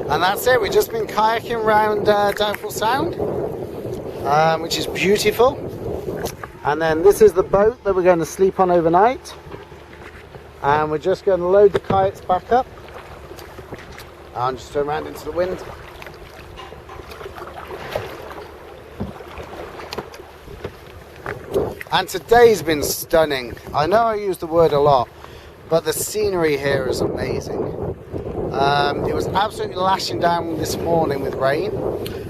And that's it. We've just been kayaking around Doubtful Sound, which is beautiful. And then this is the boat that we're going to sleep on overnight. And we're just going to load the kayaks back up. And just turn around into the wind. And today's been stunning. I know I use the word a lot, but the scenery here is amazing. It was absolutely lashing down this morning with rain,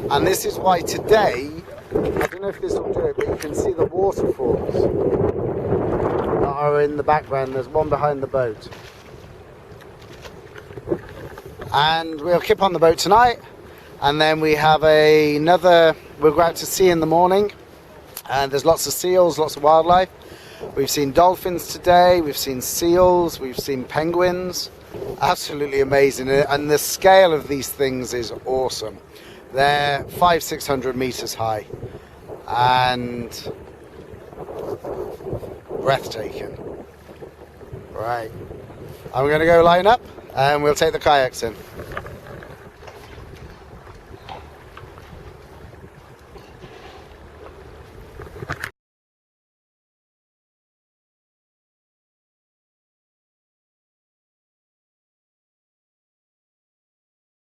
and this is why today, I don't know if this will do it, but you can see the waterfalls that are in the background. There's one behind the boat. And we'll keep on the boat tonight, and then we have we'll go out to sea in the morning, and there's lots of seals, lots of wildlife. We've seen dolphins today, we've seen seals, we've seen penguins. Absolutely amazing, and the scale of these things is awesome. They're 500-600 meters high and breathtaking. Right, I'm going to go line up and we'll take the kayaks in.